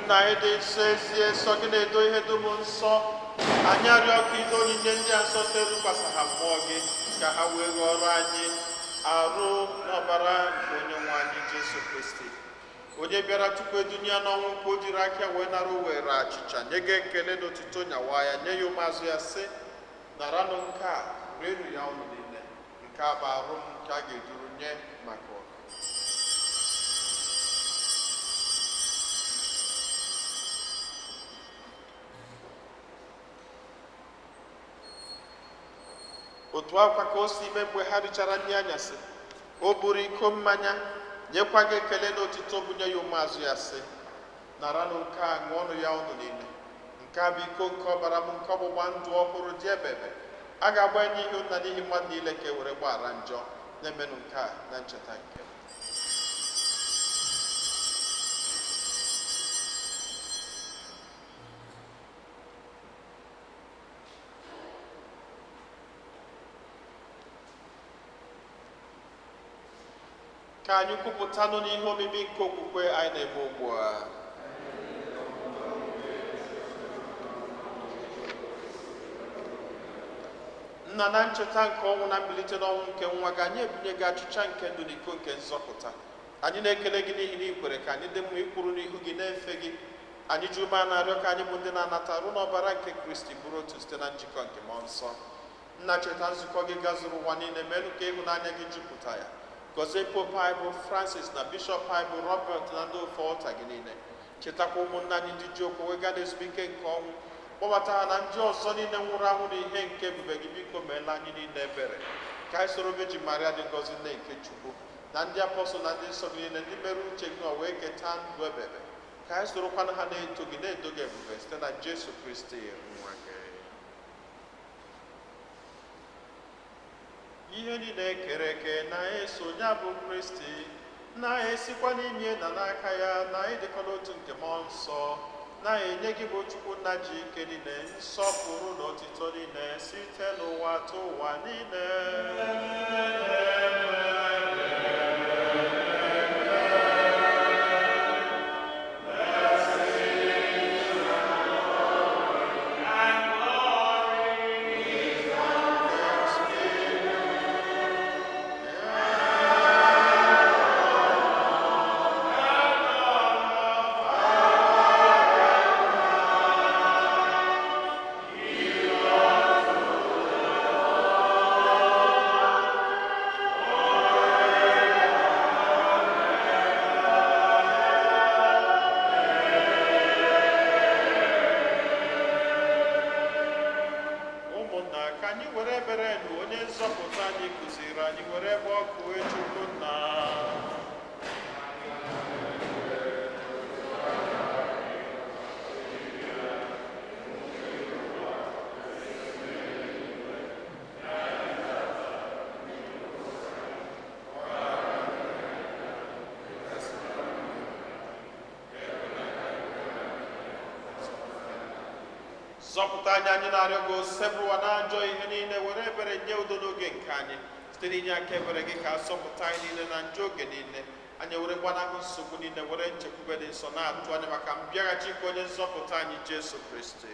na ịdị nsọ ezie nsọ gị na-edo ihe dum nsọ. Anyị arịọ ka ide onyinye ndị a nsọ terukwasị ha mmụọ gị, ka ha wee ghọrọ anyị arụ n'ọbara nke onye nwe anyị Jesu Kristi, onye bịara tupu edunye ya n'ọnwụ, nke o jiri aka wee nara were achịcha, nye gị ekele na otuto, nyawa ya, nye ya ụmụazụ ya, sị, naranụ nke a, rienụ ya unu niile, nke a bụ arụ m nke a ga-eduru nye maka ọgụ. Otu akwa ka o si ime mgbe ha richara nri anyasị, o buru iko mmanya, nyekwa gị ekele na otito, bunye ya ụmụazụ ya, sị, naranụ nke a, ṅụọnụ ya unu niile, nke a bụ iko nke ọbara m, nke ọgbụgba ndụ ọhụrụ dị ebebe, a ga-agba ya n'ihi nna n'ihi mmadụ niile, ka e were gbaghara njọ. Na-emenụ nke a na ncheta nke m. Ka anyị kwupụtanụ n'ihe omimi nke okwukwe anyị na-eme ugbu a. Nna, na ncheta nke ọnwụ na mbilite n'ọnwụ nke nwa gị, anyị ebunye gị achịcha nke ndụ na iko nke nzọpụta. Anyị na-ekele gị n'ihi na ị kwere ka anyị dị mma ikwuru n'ihu gị na-efe gị. Anyị ji ume na-arịọ ka anyị bụ ndị na-anata arụ n'ọbara nke Kristi bụrụ otu site na njikọ nke mmụọ nsọ. Nna, cheta nzukọ gị gazuru ụwa niile, meelu ka ịhụnanya gị jupụta ya. Gọzie Pope anyị bụ Francis na Bishọp anyị bụ Robert na ndị ofe ọta gị niile. Chetakwa ụmụnna anyị ndị ji okwu wega na ezumike nke ọnwụ, kpọbata ha na ndị ọzọ niile nwụrụ anwụ na ihe nke ebube gị. Biko meela anyị niile ebere, ka anyị soro Virgin Maria dị ngọzi nne nke Chukwu, na ndị apọstọl na ndị nsọ gị niile, ndị mere uche gị wee keta ndụ ebebe ka anyị sorokwana ha na-eto gị na-edo gị ebube site na Jesu Kristi nwa gị. Ihe niile ekere eke na-eso ya bụ Kristi na-esikwa n'ime na n'aka ya na ịdịkọ n'otu nke mmụọ nsọ na-enye gị bụ Chukwu nna ji ike niile nsọpụrụ na otito niile site n'ụwa atọ ụwa niile. Zọpụta anyị na-arịọ gị osebụwa n'ajọ ihe niile, were ebere nye udo n'oge nke anyị site n'inye aka ebere gị ka zọpụta anyị niile na njọ oge niile. Anyị were gbanahụ nsogbu niile, were nchekwube dị nsọ na-atụ anya maka mbịaghachi nke onye nzọpụta anyị Jesu Kristi.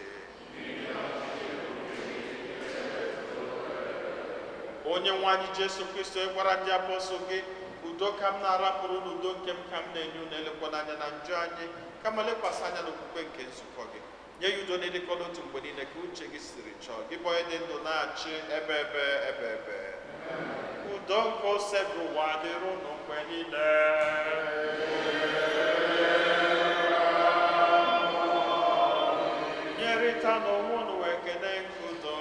Onye nwe anyị Jesu Kristi, onye gwara ndị apọstọl gị, udo ka m na-arapụrụ n'udo nke m ka m na-enye unu, elekwana anya na njọ anyị kama lekwasị anya n'okwukwe nke nzukọ gị. Nye ya udo na-edekọ n'otu mgbe niile ka uche gị siri chọọ, gị bụ onye dị ndụ na-achị ebe ebe. Udo nke ose bụ ụwa dịrị unu mgbe niile. Nyerịta n'onwe unu ekele nke udo.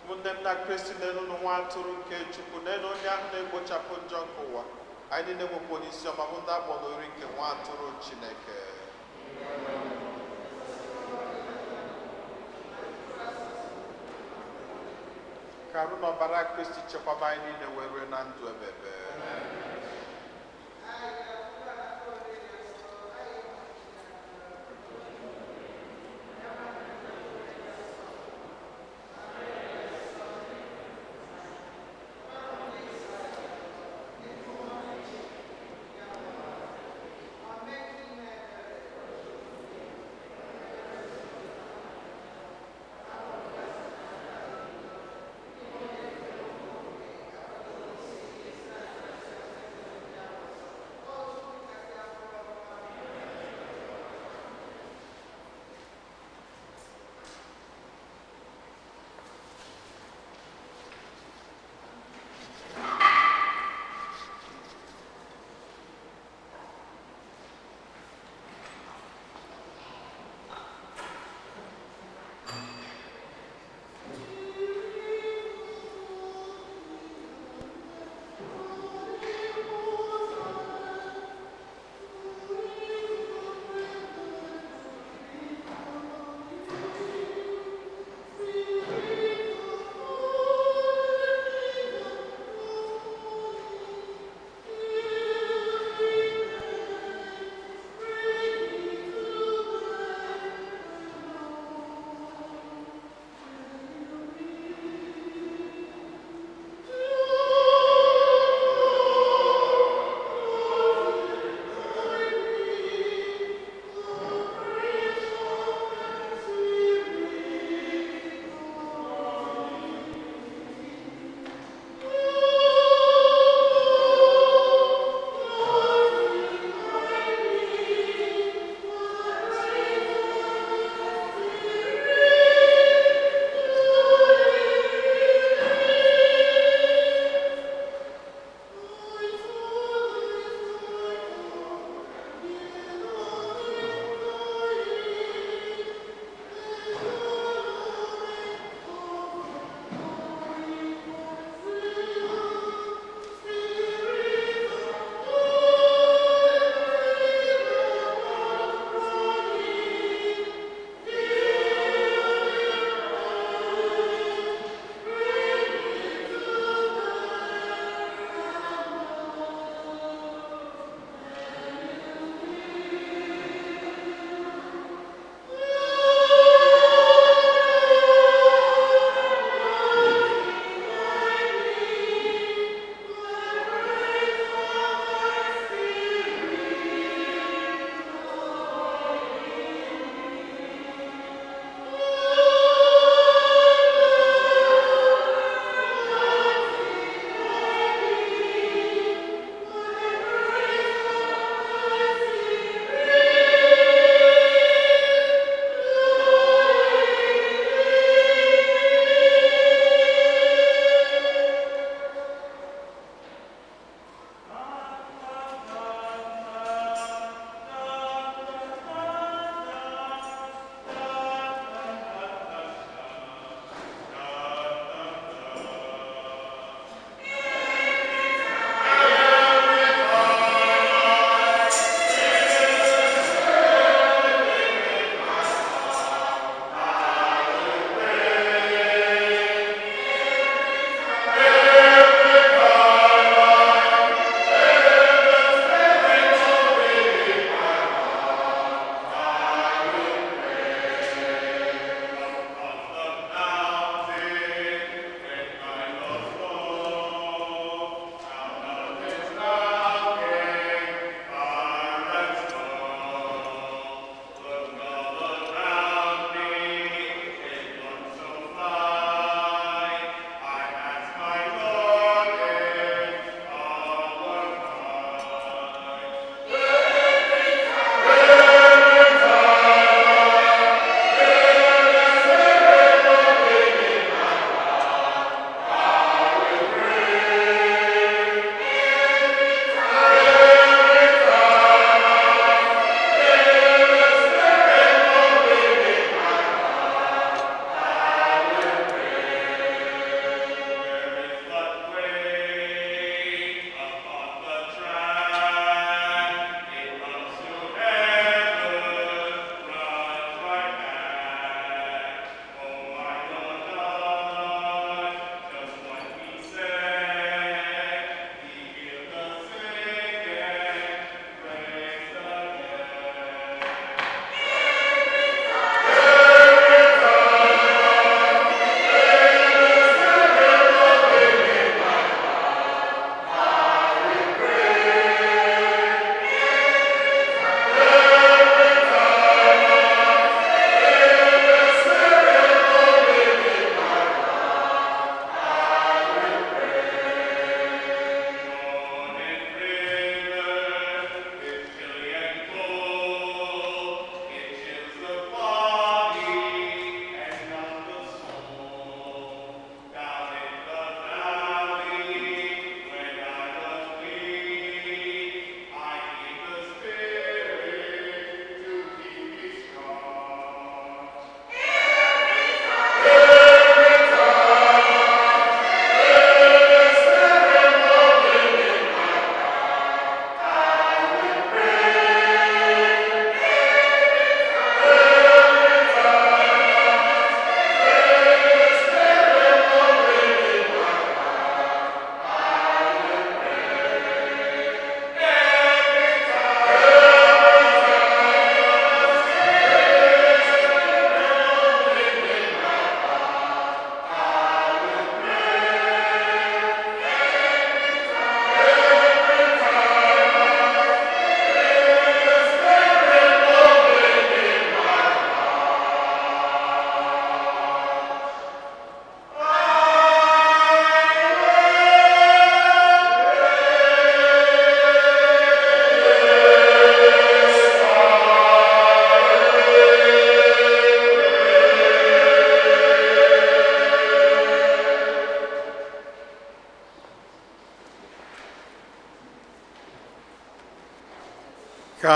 Ụmụnne m na Kristi, n'elu nwa atụrụ nke Chukwu, n'elu onye ahụ na-egbochapụ njọ nke ụwa, anyị niile nwekwa onye isi ọma bụ ndị agbọrọ ori nke nwa atụrụ Chineke. Ka arụ na ọbara Kristi chekwaba anyị niile wee rue na ndụ ebebe.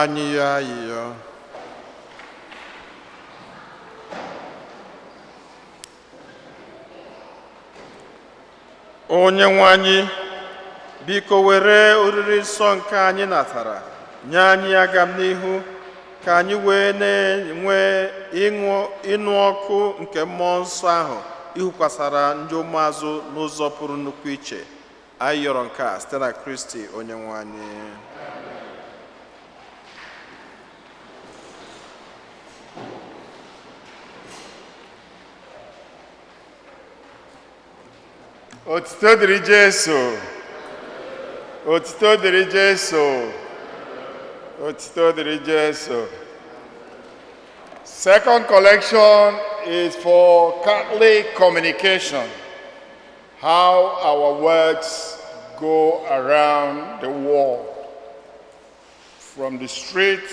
anyị ya ayịyọ. Onyenwe anyị, biko were oriri nsọ nke anyị natara nye anyị agamnihu ka anyị wee na-enwe ịnụ ọkụ nke mmụọ nsọ ahụ ihukwasara ndị ụmụazụ n'ụzọ pụrụ nnukwu iche. Anyị yọrọ nke a site na Kristi Onyenwe anyị. Otito dịrị Jesu. Otito dịrị Jesu. Otito dịrị Jesu. Second collection is for Catholic communication. How our words go around the world. From the street,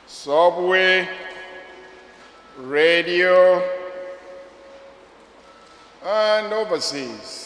subway, radio, and overseas.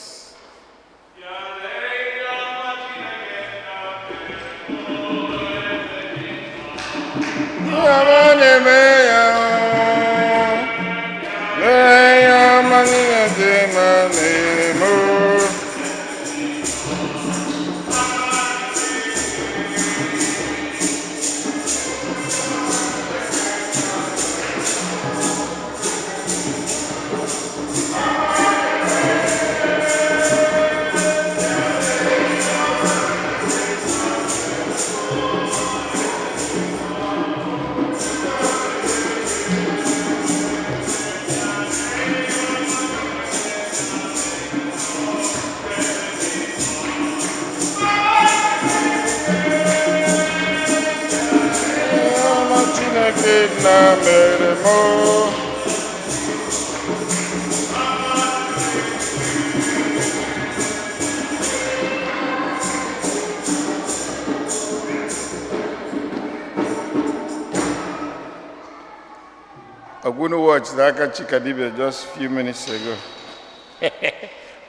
I'm going to watch Daka Chikadibe just a few minutes ago.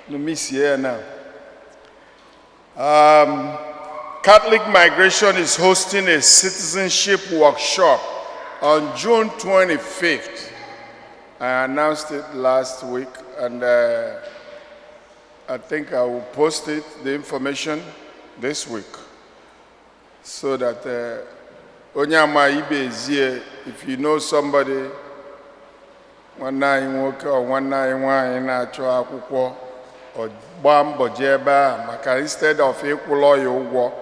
No miss here now. Catholic Migration is hosting a citizenship workshop on June 25th. I announced it last week, and I think I will post it, the information, this week, so that Onyama Ibe is here. If you know somebody, one night work or one night wine or bomb bojeba, maka instead of equal your work,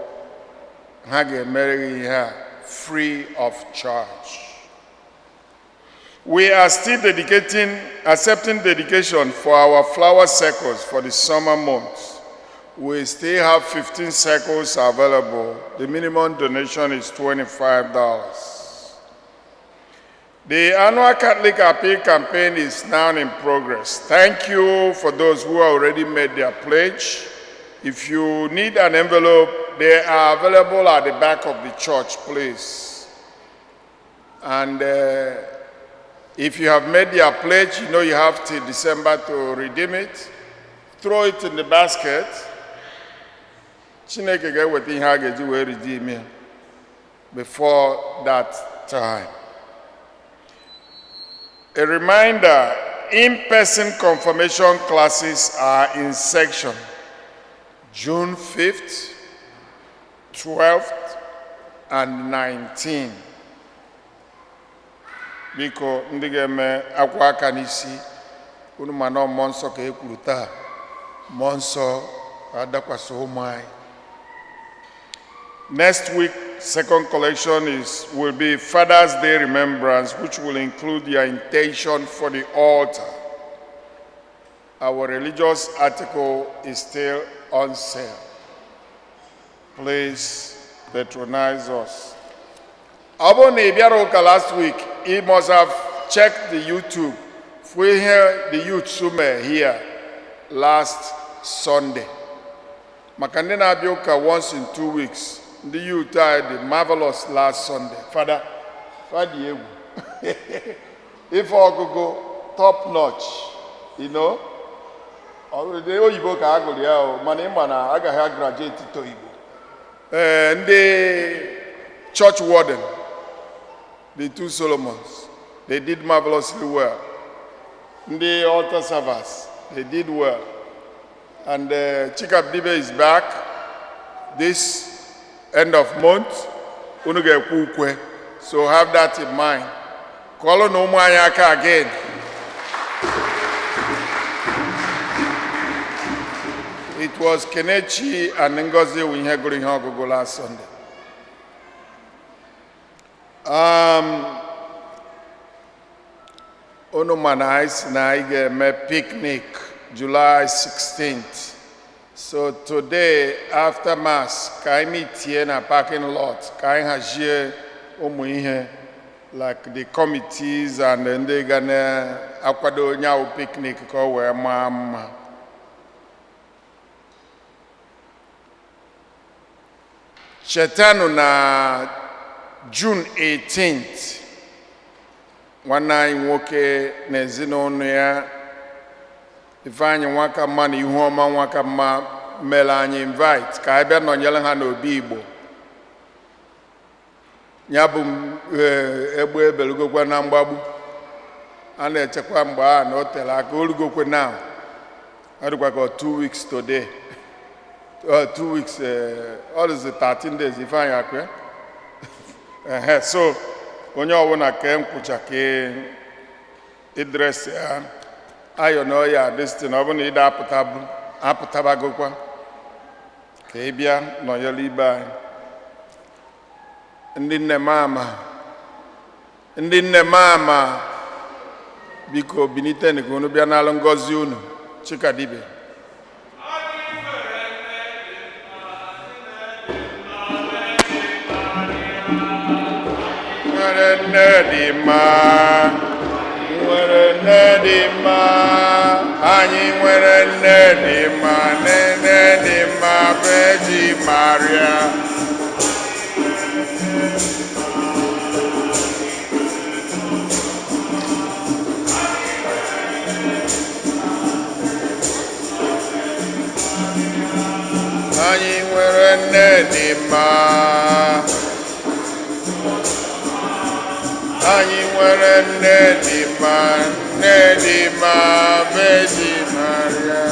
hage marry her free of charge. We are still accepting dedication for our flower circles for the summer months. We still have 15 circles available. The minimum donation is $25. The annual Catholic Appeal campaign is now in progress. Thank you for those who already made their pledge. If you need an envelope, they are available at the back of the church, please. And if you have made your pledge, you know you have till December to redeem it. Throw it in the basket. Chineke ga weta ihe a ga-eji wee redeem ya before that time. A reminder, in-person confirmation classes are in section June 5th, 12th, and 19th. Biko ndị ga-eme akwa aka n'isi unu ma na mmụọ nsọ ka ekwuru taa, mmụọ nsọ adakwasị ụmụ anyị. Next week, second collection will be Father's Day Remembrance, which will include your intention for the altar. Our religious article is still on sale. Please patronize us. Abone Ibiaroka last week, he must have checked the YouTube. We hear the youth sume here last Sunday. Makandena Abioka once in 2 weeks. The youth are the marvelous last Sunday. Father, if I could go top notch, you know, already Oyibo ka agụrụ ya o, mana ịma na agaghị graduate to Igbo. And church warden, the two Solomons, they did marvelously well. The altar servers, they did well. And Chikabdibe is back this end of month. So have that in mind. Kolo no Mayaka again. It was Kenechi and Ngozi Winyeguri Hogogo last Sunday. Ono manais na ige picnic July 16th. So today after mass, kai meet here in a parking lot, kai hajie omuihe like the committees and then they gonna akwado nyao picnic ko we mama. Chetano na June 18th. Wana nwoke n'ezinụlọ ya ifeanyị nwaka mma na ihu ọma nwaka mma mere anyị invite ka anyị bịa nọnyere ha n'obi Igbo ya bụ egbe ebelugokwa na mgbagbu a na-echekwa mgbe a na o tere aka olugokwe now ọ dịkwa ka 2 weeks today 2 weeks all is 13 days ifeanyị akwa so onye ọwụna ka nkwụcha ka idres ya ayo na ọya destin ọ bụ na ịda apụtabagokwa ka ị bịa nọnyere ibe anyị ndị nne mama biko binite ka unu bịa n'alụ ngọzi unu Chikadibe anyị nwere nne dị mma nne dị mma Virgin Maria anyị nwere nne dị mma anyị nwere nne dị mma Virgin Maria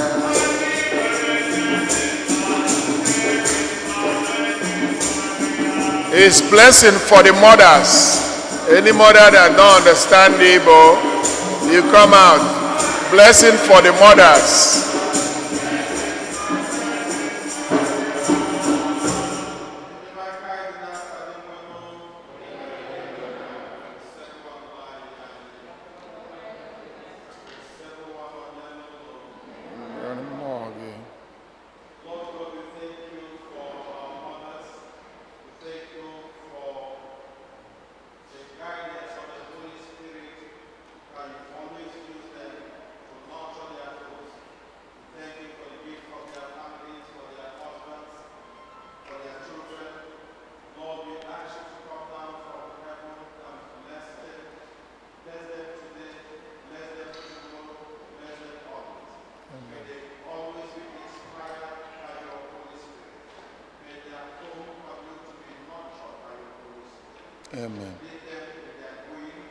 It's blessing for the mothers. Any mother that don't understand Igbo, you come out. Blessing for the mothers. Amen.